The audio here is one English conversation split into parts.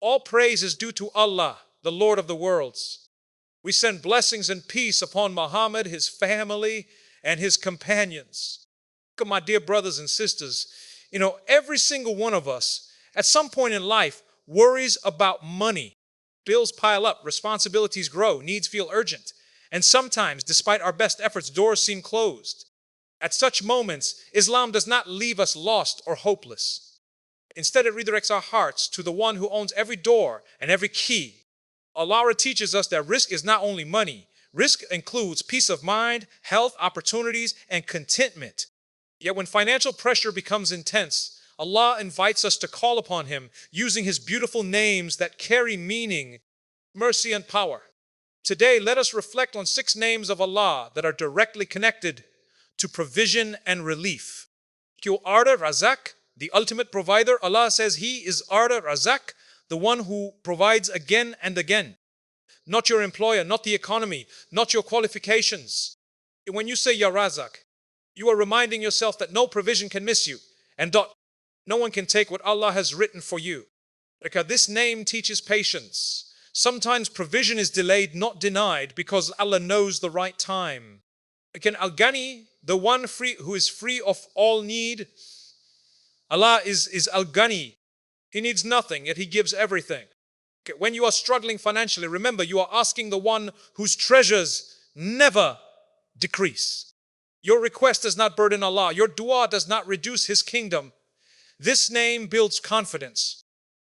All praise is due to Allah, the Lord of the worlds. We send blessings and peace upon Muhammad, his family, and his companions. My dear brothers and sisters, every single one of us at some point in life worries about money. Bills pile up, responsibilities grow, needs feel urgent. And sometimes, despite our best efforts, doors seem closed. At such moments, Islam does not leave us lost or hopeless. Instead, it redirects our hearts to the one who owns every door and every key. Allah teaches us that risk is not only money. Risk includes peace of mind, health, opportunities, and contentment. Yet when financial pressure becomes intense, Allah invites us to call upon Him using His beautiful names that carry meaning, mercy, and power. Today, let us reflect on 6 names of Allah that are directly connected to provision and relief. Kyo Arda Razak, the ultimate provider. Allah says He is Arda Razak, the one who provides again and again. Not your employer, not the economy, not your qualifications. When you say Ya Razak, you are reminding yourself that no provision can miss you, and no one can take what Allah has written for you. Because this name teaches patience. Sometimes provision is delayed, not denied, because Allah knows the right time. Again, Al-Ghani, the one who is free of all need. Allah is Al-Ghani. He needs nothing, yet He gives everything. Okay, when you are struggling financially, remember you are asking the one whose treasures never decrease. Your request does not burden Allah. Your dua does not reduce His kingdom. This name builds confidence.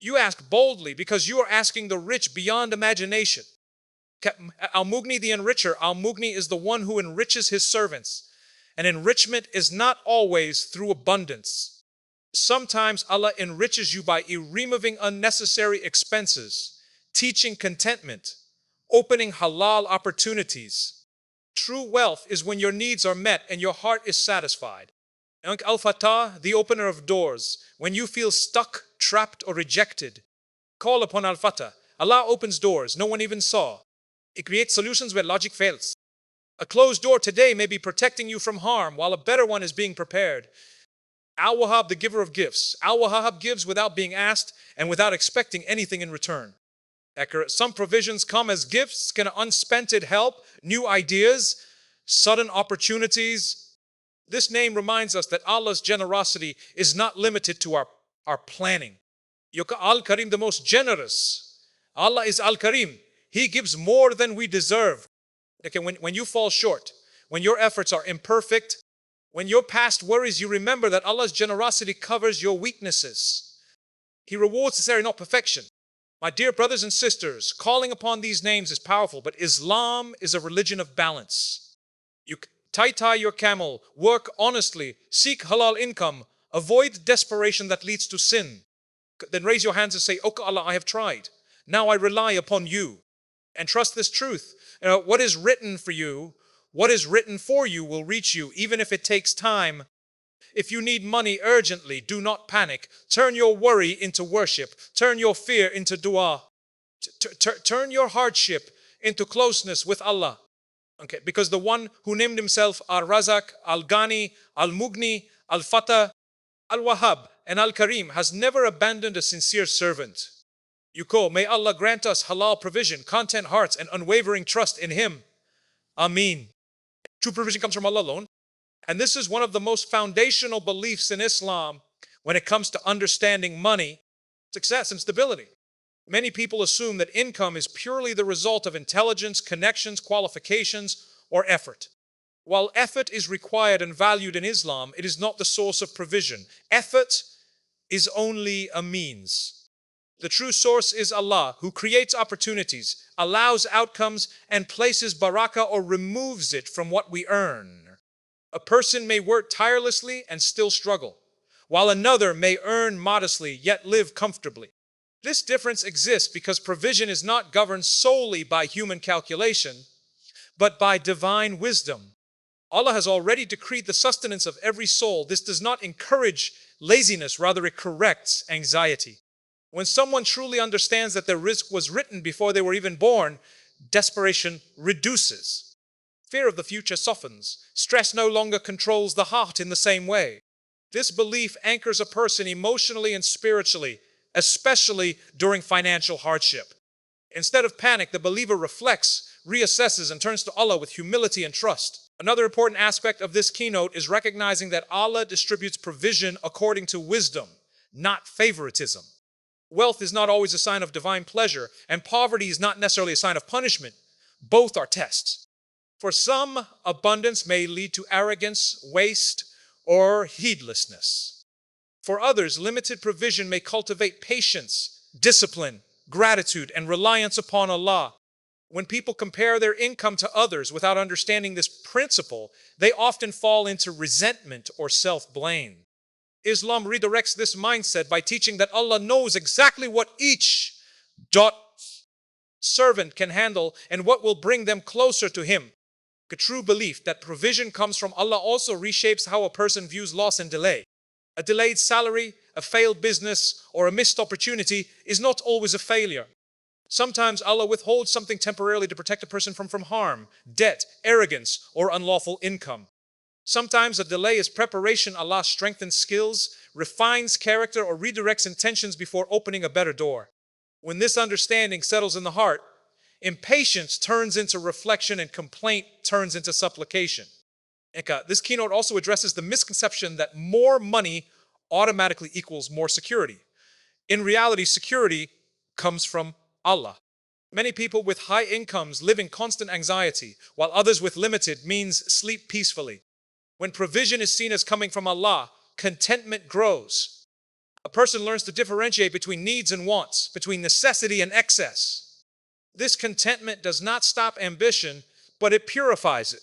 You ask boldly because you are asking the rich beyond imagination. Al-Mughni, the enricher. Al-Mughni is the one who enriches His servants. And enrichment is not always through abundance. Sometimes Allah enriches you by removing unnecessary expenses, teaching contentment, opening halal opportunities. True wealth is when your needs are met and your heart is satisfied. Al-Fatah, the opener of doors. When you feel stuck, trapped, or rejected, call upon Al-Fatah. Allah opens doors no one even saw. It creates solutions where logic fails. A closed door today may be protecting you from harm while a better one is being prepared. Al-Wahhab, the giver of gifts. Al-Wahhab gives without being asked and without expecting anything in return. Some provisions come as gifts, unspent help, new ideas, sudden opportunities. This name reminds us that Allah's generosity is not limited to our planning. Al-Karim, the most generous. Allah is Al-Karim. He gives more than we deserve. Okay, when you fall short, when your efforts are imperfect, when your past worries, you remember that Allah's generosity covers your weaknesses. He rewards sincerity, not perfection. My dear brothers and sisters, calling upon these names is powerful, but Islam is a religion of balance. You tie your camel, work honestly, seek halal income, avoid desperation that leads to sin. Then raise your hands and say, "Oh Allah, I have tried. Now I rely upon you." And trust this truth. What is written for you, what is written for you will reach you, even if it takes time. If you need money urgently, do not panic. Turn your worry into worship. Turn your fear into dua. Turn your hardship into closeness with Allah. Okay, because the one who named himself Al-Razak, Al-Ghani, Al-Mughni, Al-Fatah, Al-Wahhab, and Al-Karim has never abandoned a sincere servant. You call, may Allah grant us halal provision, content hearts, and unwavering trust in Him. Ameen. True provision comes from Allah alone. And this is one of the most foundational beliefs in Islam when it comes to understanding money, success, and stability. Many people assume that income is purely the result of intelligence, connections, qualifications, or effort. While effort is required and valued in Islam, it is not the source of provision. Effort is only a means. The true source is Allah, who creates opportunities, allows outcomes, and places barakah or removes it from what we earn. A person may work tirelessly and still struggle, while another may earn modestly yet live comfortably. This difference exists because provision is not governed solely by human calculation, but by divine wisdom. Allah has already decreed the sustenance of every soul. This does not encourage laziness, rather it corrects anxiety. When someone truly understands that their rizq was written before they were even born, desperation reduces. Fear of the future softens. Stress no longer controls the heart in the same way. This belief anchors a person emotionally and spiritually. especially during financial hardship. Instead of panic, the believer reflects, reassesses, and turns to Allah with humility and trust. Another important aspect of this keynote is recognizing that Allah distributes provision according to wisdom, not favoritism. Wealth is not always a sign of divine pleasure, and poverty is not necessarily a sign of punishment. Both are tests. For some, abundance may lead to arrogance, waste, or heedlessness. For others, limited provision may cultivate patience, discipline, gratitude, and reliance upon Allah. When people compare their income to others without understanding this principle, they often fall into resentment or self-blame. Islam redirects this mindset by teaching that Allah knows exactly what each servant can handle and what will bring them closer to Him. A true belief that provision comes from Allah also reshapes how a person views loss and delay. A delayed salary, a failed business, or a missed opportunity is not always a failure. Sometimes Allah withholds something temporarily to protect a person from harm, debt, arrogance, or unlawful income. Sometimes a delay is preparation. Allah strengthens skills, refines character, or redirects intentions before opening a better door. When this understanding settles in the heart, impatience turns into reflection and complaint turns into supplication. This keynote also addresses the misconception that more money automatically equals more security. In reality, security comes from Allah. Many people with high incomes live in constant anxiety, while others with limited means sleep peacefully. When provision is seen as coming from Allah, contentment grows. A person learns to differentiate between needs and wants, between necessity and excess. This contentment does not stop ambition, but it purifies it.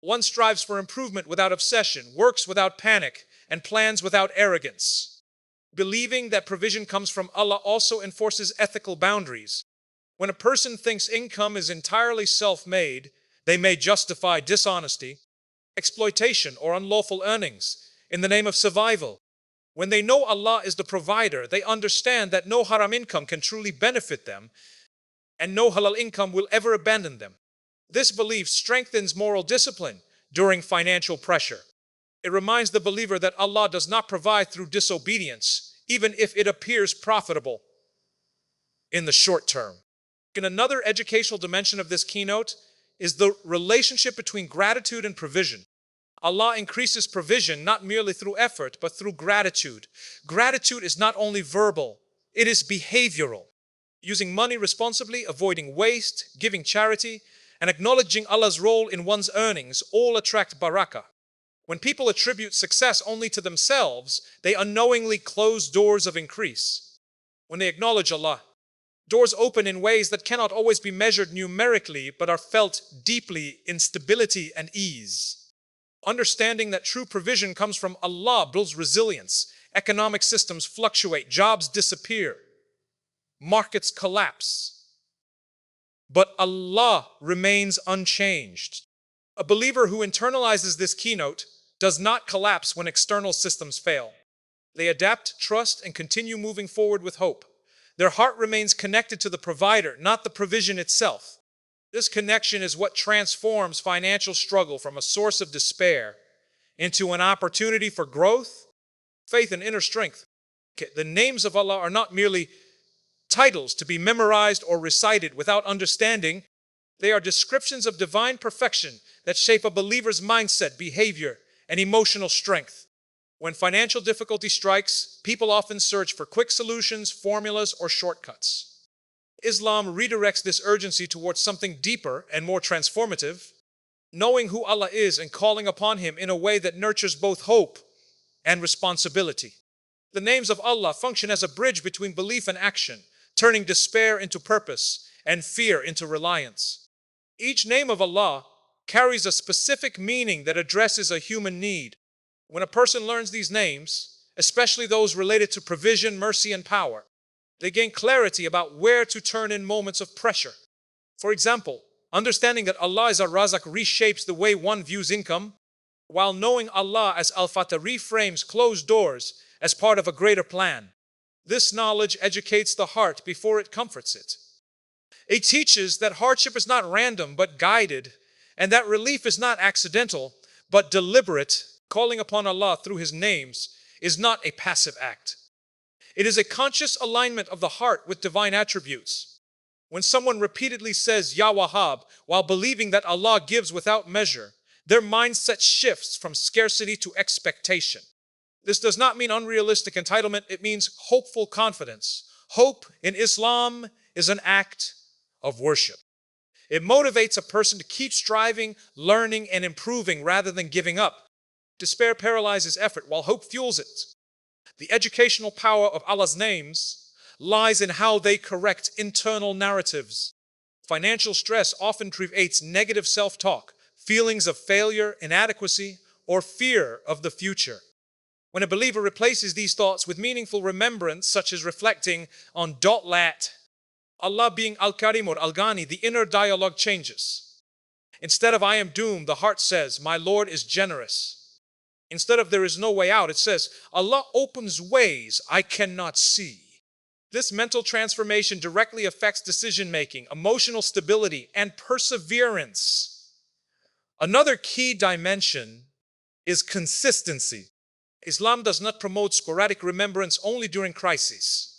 One strives for improvement without obsession, works without panic, and plans without arrogance. Believing that provision comes from Allah also enforces ethical boundaries. When a person thinks income is entirely self-made, they may justify dishonesty, exploitation, or unlawful earnings in the name of survival. When they know Allah is the provider, they understand that no haram income can truly benefit them, and no halal income will ever abandon them. This belief strengthens moral discipline during financial pressure. It reminds the believer that Allah does not provide through disobedience, even if it appears profitable in the short term. In another educational dimension of this keynote is the relationship between gratitude and provision. Allah increases provision not merely through effort, but through gratitude. Gratitude is not only verbal, it is behavioral. Using money responsibly, avoiding waste, giving charity, and acknowledging Allah's role in one's earnings all attract barakah. When people attribute success only to themselves, they unknowingly close doors of increase. When they acknowledge Allah, doors open in ways that cannot always be measured numerically, but are felt deeply in stability and ease. Understanding that true provision comes from Allah builds resilience. Economic systems fluctuate, jobs disappear, markets collapse. But Allah remains unchanged. A believer who internalizes this keynote does not collapse when external systems fail. They adapt, trust, and continue moving forward with hope. Their heart remains connected to the provider, not the provision itself. This connection is what transforms financial struggle from a source of despair into an opportunity for growth, faith, and inner strength. The names of Allah are not merely titles to be memorized or recited without understanding. They are descriptions of divine perfection that shape a believer's mindset, behavior, and emotional strength. When financial difficulty strikes, people often search for quick solutions, formulas, or shortcuts. Islam redirects this urgency towards something deeper and more transformative, knowing who Allah is and calling upon Him in a way that nurtures both hope and responsibility. The names of Allah function as a bridge between belief and action, turning despair into purpose and fear into reliance. Each name of Allah carries a specific meaning that addresses a human need. When a person learns these names, especially those related to provision, mercy, and power, they gain clarity about where to turn in moments of pressure. For example, understanding that Allah is Ar-Razak reshapes the way one views income, while knowing Allah as Al-Fatah reframes closed doors as part of a greater plan. This knowledge educates the heart before it comforts it. It teaches that hardship is not random but guided, and that relief is not accidental but deliberate. Calling upon Allah through His names is not a passive act. It is a conscious alignment of the heart with divine attributes. When someone repeatedly says Ya Wahhab while believing that Allah gives without measure, their mindset shifts from scarcity to expectation. This does not mean unrealistic entitlement, it means hopeful confidence. Hope in Islam is an act of worship. It motivates a person to keep striving, learning, and improving rather than giving up. Despair paralyzes effort while hope fuels it. The educational power of Allah's names lies in how they correct internal narratives. Financial stress often creates negative self-talk, feelings of failure, inadequacy, or fear of the future. When a believer replaces these thoughts with meaningful remembrance, such as reflecting on Lat, Allah being Al-Karim or Al-Ghani, the inner dialogue changes. Instead of I am doomed, the heart says, my Lord is generous. Instead of there is no way out, it says, Allah opens ways I cannot see. This mental transformation directly affects decision-making, emotional stability, and perseverance. Another key dimension is consistency. Islam does not promote sporadic remembrance only during crises.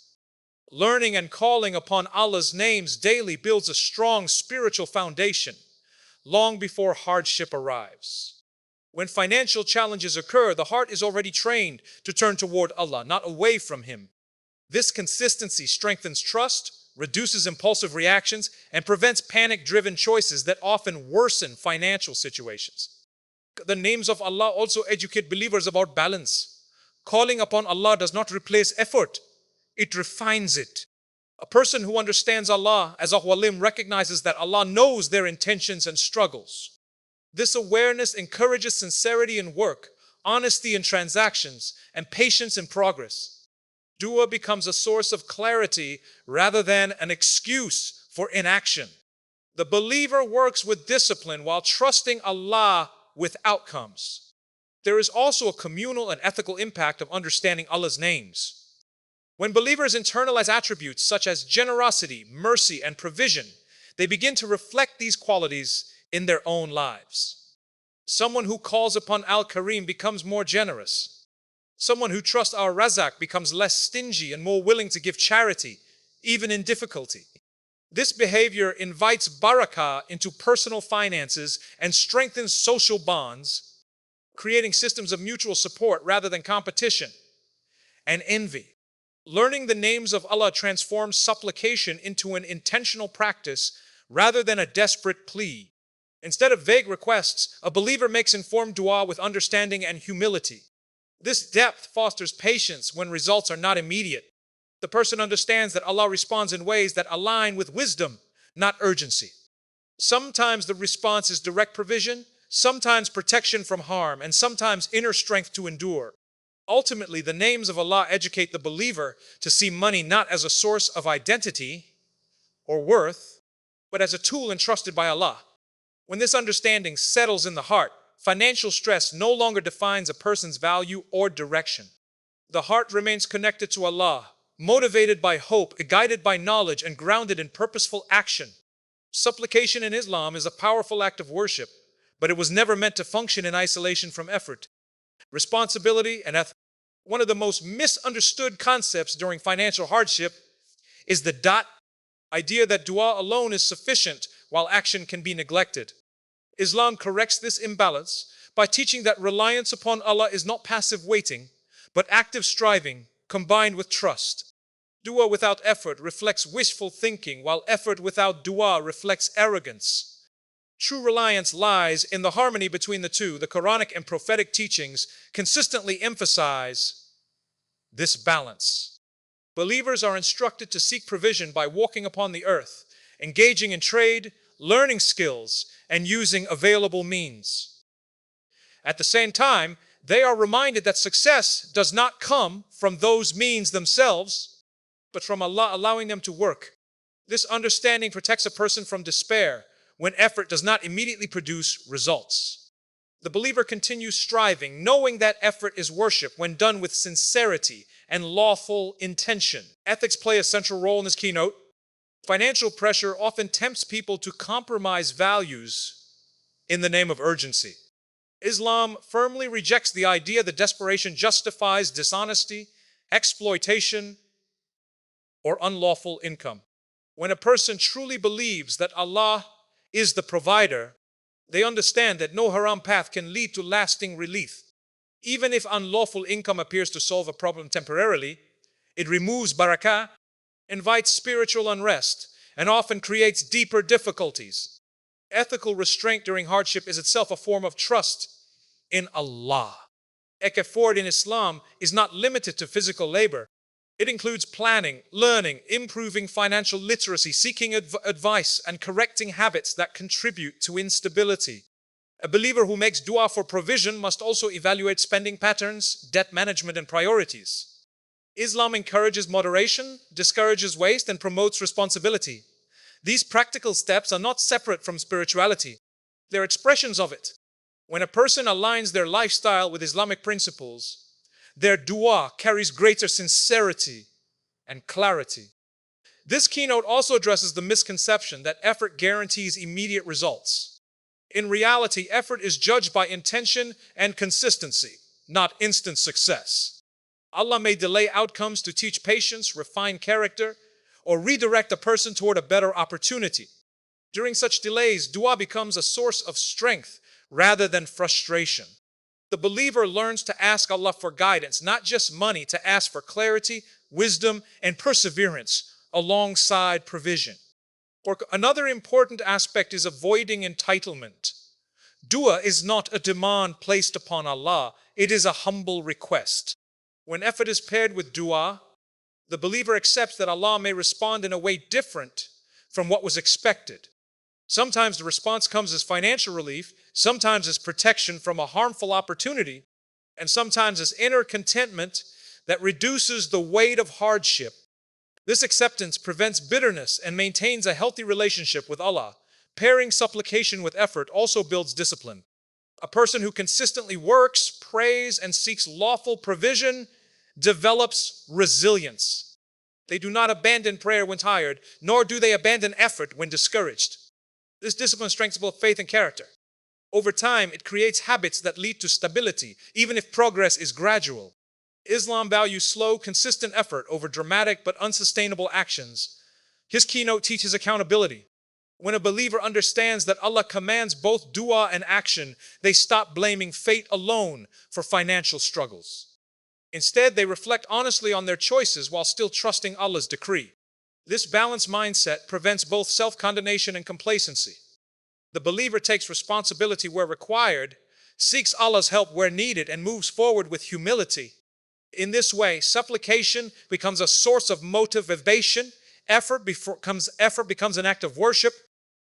Learning and calling upon Allah's names daily builds a strong spiritual foundation long before hardship arrives. When financial challenges occur, the heart is already trained to turn toward Allah, not away from Him. This consistency strengthens trust, reduces impulsive reactions, and prevents panic-driven choices that often worsen financial situations. The names of Allah also educate believers about balance. Calling upon Allah does not replace effort, it refines it. A person who understands Allah as a walim recognizes that Allah knows their intentions and struggles. This awareness encourages sincerity in work, honesty in transactions, and patience in progress. Dua becomes a source of clarity rather than an excuse for inaction. The believer works with discipline while trusting Allah with outcomes. There is also a communal and ethical impact of understanding Allah's names. When believers internalize attributes such as generosity, mercy, and provision, they begin to reflect these qualities in their own lives. Someone who calls upon Al-Karim becomes more generous. Someone who trusts our Razak becomes less stingy and more willing to give charity, even in difficulty. This behavior invites barakah into personal finances and strengthens social bonds, creating systems of mutual support rather than competition and envy. Learning the names of Allah transforms supplication into an intentional practice rather than a desperate plea. Instead of vague requests, a believer makes informed dua with understanding and humility. This depth fosters patience when results are not immediate. The person understands that Allah responds in ways that align with wisdom, not urgency. Sometimes the response is direct provision, sometimes protection from harm, and sometimes inner strength to endure. Ultimately, the names of Allah educate the believer to see money not as a source of identity or worth, but as a tool entrusted by Allah. When this understanding settles in the heart, financial stress no longer defines a person's value or direction. The heart remains connected to Allah, motivated by hope, guided by knowledge, and grounded in purposeful action. Supplication in Islam is a powerful act of worship, but it was never meant to function in isolation from effort, responsibility, and ethics. One of the most misunderstood concepts during financial hardship is the idea that dua alone is sufficient while action can be neglected. Islam corrects this imbalance by teaching that reliance upon Allah is not passive waiting, but active striving combined with trust. Dua without effort reflects wishful thinking, while effort without dua reflects arrogance. True reliance lies in the harmony between the two. The Quranic and prophetic teachings consistently emphasize this balance. Believers are instructed to seek provision by walking upon the earth, engaging in trade, learning skills, and using available means. At the same time, they are reminded that success does not come from those means themselves, but from Allah allowing them to work. This understanding protects a person from despair when effort does not immediately produce results. The believer continues striving, knowing that effort is worship when done with sincerity and lawful intention. Ethics play a central role in this keynote. Financial pressure often tempts people to compromise values in the name of urgency. Islam firmly rejects the idea that desperation justifies dishonesty, exploitation, or unlawful income. When a person truly believes that Allah is the provider, they understand that no haram path can lead to lasting relief. Even if unlawful income appears to solve a problem temporarily, it removes barakah, invites spiritual unrest, and often creates deeper difficulties. Ethical restraint during hardship is itself a form of trust in Allah. Effort in Islam is not limited to physical labor. It includes planning, learning, improving financial literacy, seeking advice, and correcting habits that contribute to instability. A believer who makes dua for provision must also evaluate spending patterns, debt management, and priorities. Islam encourages moderation, discourages waste, and promotes responsibility. These practical steps are not separate from spirituality. They're expressions of it. When a person aligns their lifestyle with Islamic principles, their dua carries greater sincerity and clarity. This keynote also addresses the misconception that effort guarantees immediate results. In reality, effort is judged by intention and consistency, not instant success. Allah may delay outcomes to teach patience, refine character, or redirect a person toward a better opportunity. During such delays, dua becomes a source of strength rather than frustration. The believer learns to ask Allah for guidance, not just money, to ask for clarity, wisdom, and perseverance alongside provision. Another important aspect is avoiding entitlement. Dua is not a demand placed upon Allah, it is a humble request. When effort is paired with dua, the believer accepts that Allah may respond in a way different from what was expected. Sometimes the response comes as financial relief, sometimes as protection from a harmful opportunity, and sometimes as inner contentment that reduces the weight of hardship. This acceptance prevents bitterness and maintains a healthy relationship with Allah. Pairing supplication with effort also builds discipline. A person who consistently works, prays, and seeks lawful provision develops resilience. They do not abandon prayer when tired, nor do they abandon effort when discouraged. This discipline strengthens both faith and character. Over time, it creates habits that lead to stability, even if progress is gradual. Islam values slow, consistent effort over dramatic but unsustainable actions. His keynote teaches accountability. When a believer understands that Allah commands both dua and action, they stop blaming fate alone for financial struggles. Instead, they reflect honestly on their choices while still trusting Allah's decree. This balanced mindset prevents both self-condemnation and complacency. The believer takes responsibility where required, seeks Allah's help where needed, and moves forward with humility. In this way, supplication becomes a source of motivation, effort becomes an act of worship,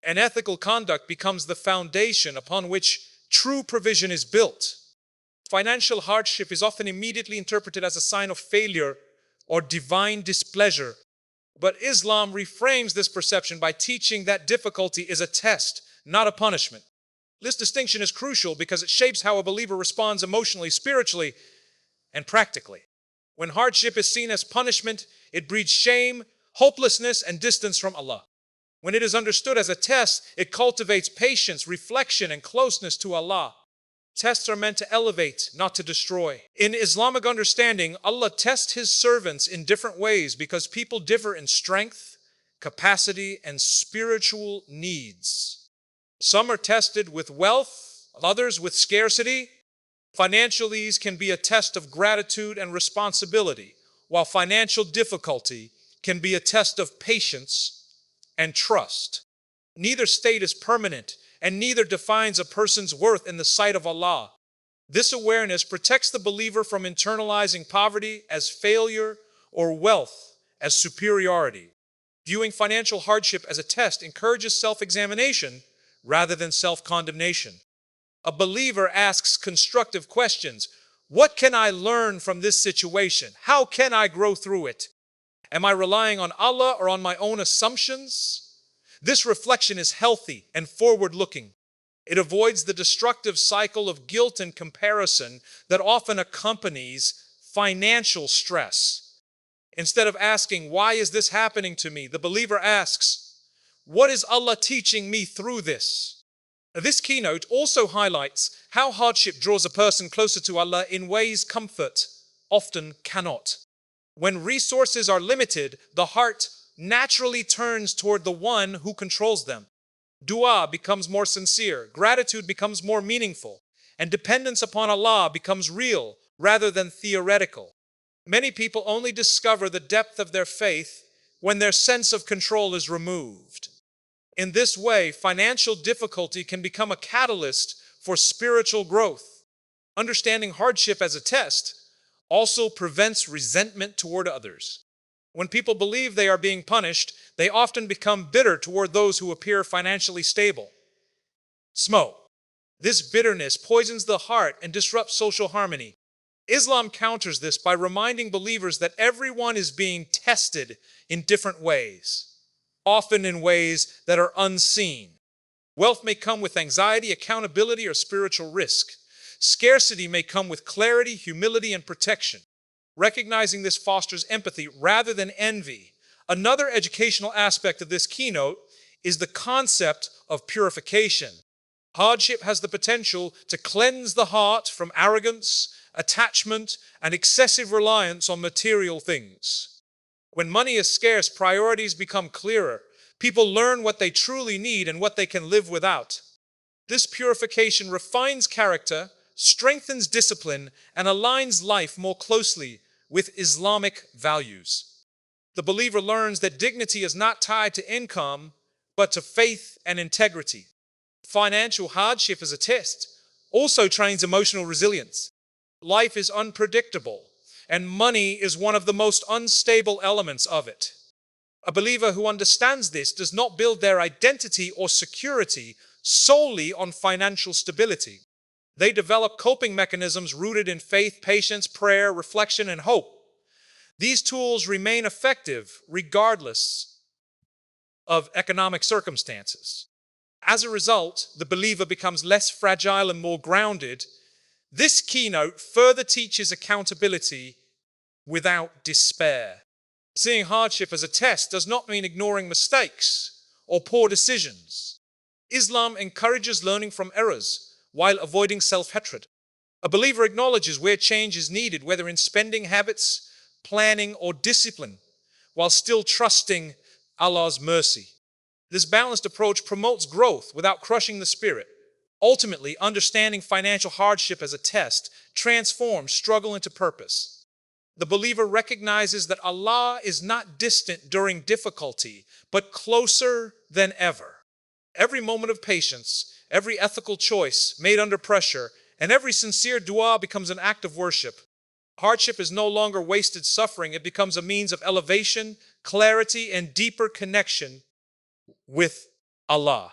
and ethical conduct becomes the foundation upon which true provision is built. Financial hardship is often immediately interpreted as a sign of failure or divine displeasure. But Islam reframes this perception by teaching that difficulty is a test, not a punishment. This distinction is crucial because it shapes how a believer responds emotionally, spiritually, and practically. When hardship is seen as punishment, it breeds shame, hopelessness, and distance from Allah. When it is understood as a test, it cultivates patience, reflection, and closeness to Allah. Tests are meant to elevate, not to destroy. In Islamic understanding, Allah tests His servants in different ways because people differ in strength, capacity, and spiritual needs. Some are tested with wealth, others with scarcity. Financial ease can be a test of gratitude and responsibility, while financial difficulty can be a test of patience and trust. Neither state is permanent, and neither defines a person's worth in the sight of Allah. This awareness protects the believer from internalizing poverty as failure or wealth as superiority. Viewing financial hardship as a test encourages self-examination rather than self-condemnation. A believer asks constructive questions. What can I learn from this situation? How can I grow through it? Am I relying on Allah or on my own assumptions? This reflection is healthy and forward-looking. It avoids the destructive cycle of guilt and comparison that often accompanies financial stress. Instead of asking, why is this happening to me? The believer asks, what is Allah teaching me through this? This keynote also highlights how hardship draws a person closer to Allah in ways comfort often cannot. When resources are limited, the heart naturally turns toward the one who controls them. Dua becomes more sincere, gratitude becomes more meaningful, and dependence upon Allah becomes real rather than theoretical. Many people only discover the depth of their faith when their sense of control is removed. In this way, financial difficulty can become a catalyst for spiritual growth. Understanding hardship as a test also prevents resentment toward others. When people believe they are being punished, they often become bitter toward those who appear financially stable. Smo. This bitterness poisons the heart and disrupts social harmony. Islam counters this by reminding believers that everyone is being tested in different ways, often in ways that are unseen. Wealth may come with anxiety, accountability, or spiritual risk. Scarcity may come with clarity, humility, and protection. Recognizing this fosters empathy rather than envy. Another educational aspect of this keynote is the concept of purification. Hardship has the potential to cleanse the heart from arrogance, attachment, and excessive reliance on material things. When money is scarce, priorities become clearer. People learn what they truly need and what they can live without. This purification refines character, strengthens discipline, and aligns life more closely with Islamic values. The believer learns that dignity is not tied to income, but to faith and integrity. Financial hardship as a test also trains emotional resilience. Life is unpredictable, and money is one of the most unstable elements of it. A believer who understands this does not build their identity or security solely on financial stability. They develop coping mechanisms rooted in faith, patience, prayer, reflection, and hope. These tools remain effective regardless of economic circumstances. As a result, the believer becomes less fragile and more grounded. This keynote further teaches accountability without despair. Seeing hardship as a test does not mean ignoring mistakes or poor decisions. Islam encourages learning from errors while avoiding self-hatred. A believer acknowledges where change is needed, whether in spending habits, planning, or discipline, while still trusting Allah's mercy. This balanced approach promotes growth without crushing the spirit. Ultimately, understanding financial hardship as a test transforms struggle into purpose. The believer recognizes that Allah is not distant during difficulty, but closer than ever. Every moment of patience, every ethical choice made under pressure, and every sincere dua becomes an act of worship. Hardship is no longer wasted suffering. It becomes a means of elevation, clarity, and deeper connection with Allah.